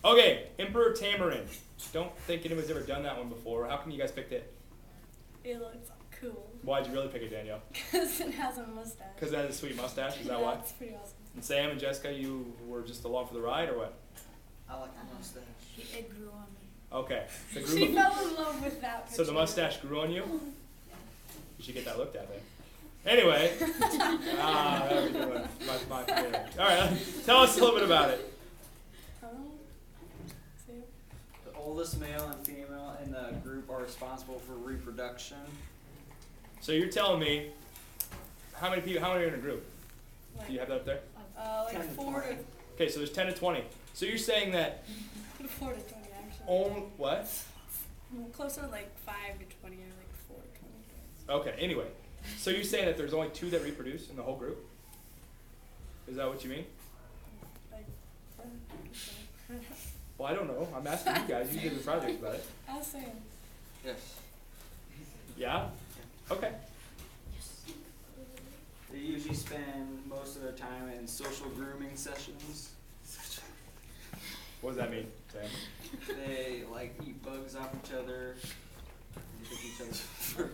Okay, Emperor Tamarin. Don't think anyone's ever done that one before. How come you guys picked it? It looks cool. Why'd you really pick it, Danielle? Because it has a mustache. Because it has a sweet mustache, is that yeah, why? it's pretty awesome. And Sam and Jessica, you were just along for the ride, or what? I like the mustache. It grew on me. Okay. She fell in love with that picture. So the mustache grew on you? You should get that looked at then. Anyway. There we go. My favorite. All right, tell us a little bit about it. The oldest male and female in the group are responsible for reproduction. So you're telling me, how many people? How many are in a group? Do you have that up there? Like 4 to. Okay, so there's 10 to 20. So you're saying that 4 to 20 actually. what? Well, closer to like 5 to 20 or like 4 to 20. Okay. Anyway, so you're saying that there's only 2 that reproduce in the whole group? Is that what you mean? Like. Well, I don't know. I'm asking you guys. You did the project about it. I was saying. Yes. Yeah? Okay. They usually spend most of their time in social grooming sessions. What does that mean, Sam? They like eat bugs off each other. They pick each other's fur.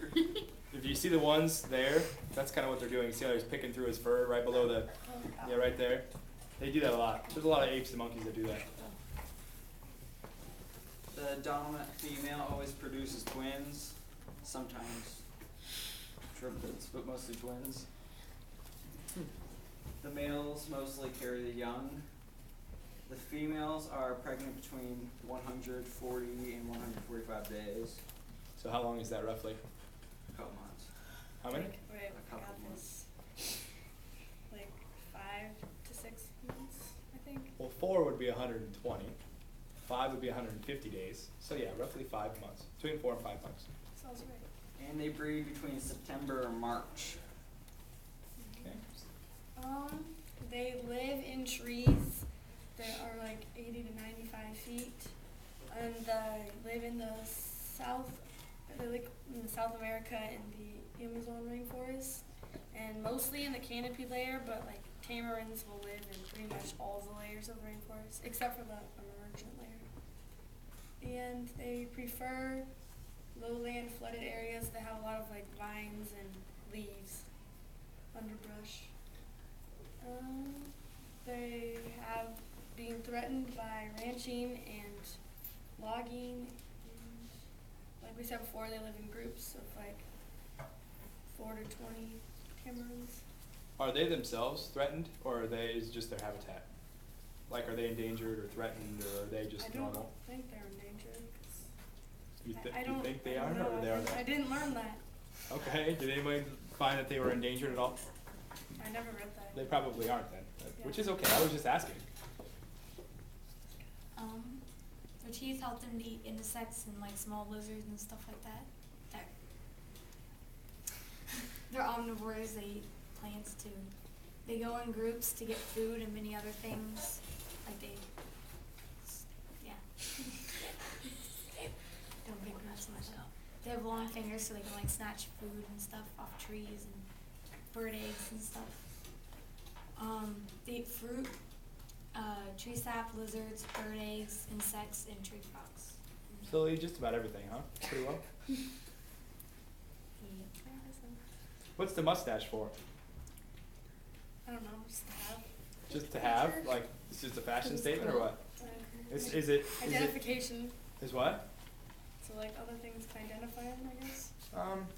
If you see the ones there, that's kind of what they're doing. See how he's picking through his fur right below the, yeah, right there. They do that a lot. There's a lot of apes and monkeys that do that. The dominant female always produces twins, sometimes triplets, but mostly twins. The males mostly carry the young. The females are pregnant between 140 and 145 days. So how long is that roughly? A couple months. How many? Wait, A couple got this. Like 5 to 6 months, I think. Well, 4 would be 120. 5 would be 150 days. So yeah, roughly 5 months. Between 4 and 5 months. Sounds right. And they breed between September and March. Okay. They live in trees that are like 80 to 95 feet, and they live in the South America and the Amazon rainforest, and mostly in the canopy layer, but like tamarins will live in pretty much all the layers of the rainforest, except for the emergent layer. And they prefer lowland flooded areas that have a lot of like vines and leaves, underbrush. They have been threatened by ranching and logging, and like we said before, they live in groups of like 4 to 20 tamarins. Are they themselves threatened, or are they is just their habitat? Like, are they endangered or threatened, or are they just normal? I don't think they're endangered. You think they are, or they are not? I didn't learn that. Okay. Did anybody find that they were endangered at all? I never read that. They probably aren't then, Yeah. which is okay. I was just asking. Their teeth help them to eat insects and like small lizards and stuff like that. They're omnivores. They eat plants too. They go in groups to get food and many other things. Like yeah. Don't get gross so much out. They have long fingers so they can like snatch food and stuff off trees and bird eggs and stuff. They eat fruit, tree sap, lizards, bird eggs, insects, and tree frogs. So they eat just about everything, huh? Pretty well. What's the mustache for? I don't know, just to have. Just to have? Like, it's just a fashion statement, or what? Is it? Identification. Is what? So like other things can identify them, I guess.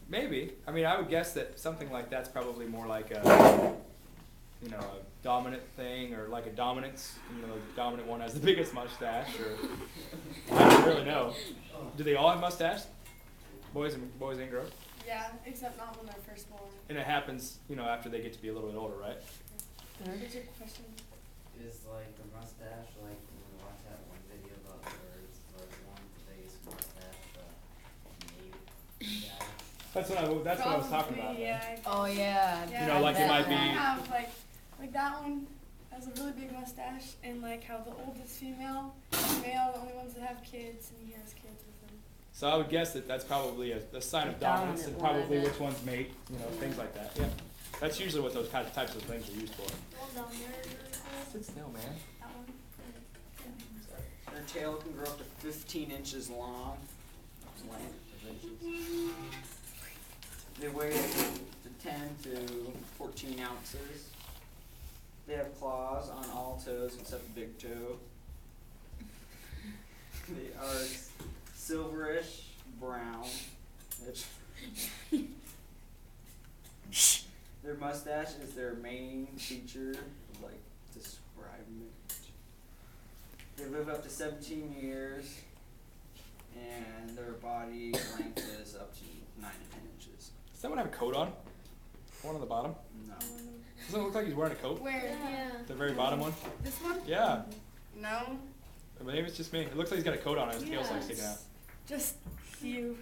Maybe. I mean, I would guess that something like that's probably more like a, a dominant thing, or like a dominance. The dominant one has the biggest mustache, or I don't really know. Do they all have mustache? Boys and girls? Yeah, except not when they're first born. And it happens, after they get to be a little bit older, right? What's your question? Is like the mustache, like when we watch that one video about birds, like one face mustache, guy. That's what I was talking about. Yeah. Oh yeah. Yeah, like it might be. Have like that one has a really big mustache, and like how the oldest female, male, the only ones that have kids, and he has kids with them. So I would guess that that's probably a sign of dominance, and probably which ones mate, things like that. Yeah, that's usually what those types of things are used for. Well, down there, Sit still, man. that one. Their tail can grow up to 15 inches long. Length of inches. They weigh to 10 to 14 ounces. They have claws on all toes except the big toe. They are silverish brown. Their mustache is their main feature, like describing it. They live up to 17 years, and their body length is up to 9 to 10 inches. Does that one have a coat on? One on the bottom? No. Doesn't it look like he's wearing a coat? Where? Yeah. The very bottom one? This one? Yeah. No. Maybe it's just me. It looks like he's got a coat on and his tail's like sticking out. Just you.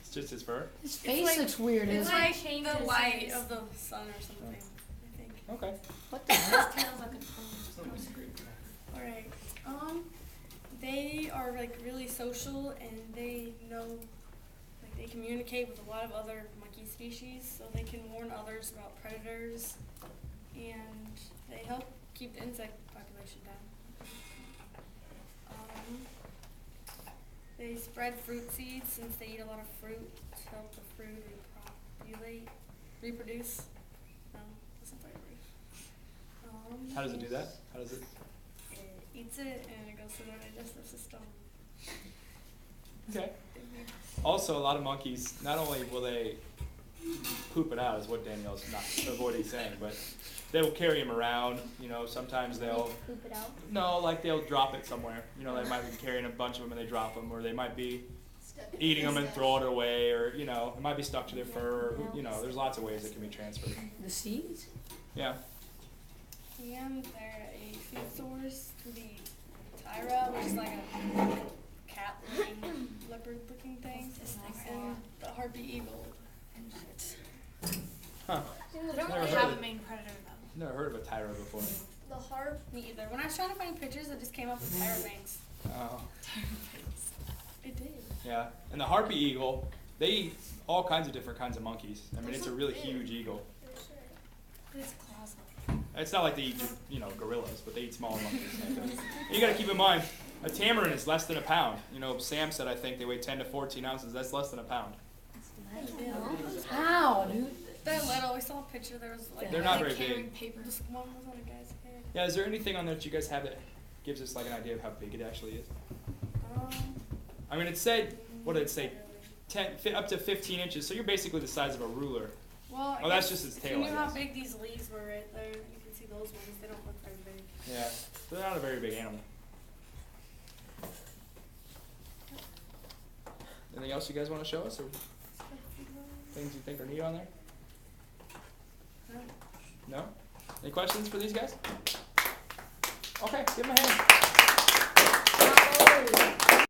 It's just his fur? His face like- looks weird. It's Isn't it? like changes the light his- of the sun or something, I think. Okay. What the heck? His tail's like a Alright. They are like really social and they know, like they communicate with a lot of other monkey species, so they can warn others about predators, and they help keep the insect population down. They spread fruit seeds since they eat a lot of fruit to help the fruit reproduce. No, that's not the right word. How does it do that? How does it? It eats it and it goes through their digestive system. Okay. Also, a lot of monkeys, not only will they poop it out, is what Danielle's not avoiding saying, but they will carry him around. You know, sometimes they'll poop it out. no, like they'll drop it somewhere. You know, they might be carrying a bunch of them and they drop them, or they might be eating them and throw it away, or you know, it might be stuck to their fur. Or, you know, there's lots of ways it can be transferred. The seeds? Yeah. And they're a food source to the tyra, which is like a cat-looking, leopard-looking thing, and the harpy eagle. Huh. They don't Never really heard have of a main predator though. Never heard of a tyra before. The harp, me either. When I was trying to find pictures, it just came up with tyra banks. Oh. It did. Yeah. And the harpy eagle, they eat all kinds of different kinds of monkeys. I mean, it's a really huge eagle. But it's claws. It's not like they eat, you know, gorillas, but they eat smaller monkeys. And you got to keep in mind, a tamarin is less than a pound. You know, Sam said I think they weigh 10 to 14 ounces. That's less than a pound. How, dude? They're little. We saw a picture. There was like They're not like very carrying big. paper. Just one was on a guy's head. Yeah, is there anything on there that you guys have that gives us like an idea of how big it actually is? I mean, it said, what did it say? 10, up to 15 inches. So you're basically the size of a ruler. Well, Oh, that's just its tail, You I knew how guess. big these leaves were right there. You can see those ones. They don't look very big. Yeah, so they're not a very big animal. Anything else you guys want to show us, or things you think are neat on there? No? Any questions for these guys? Okay, give them a hand.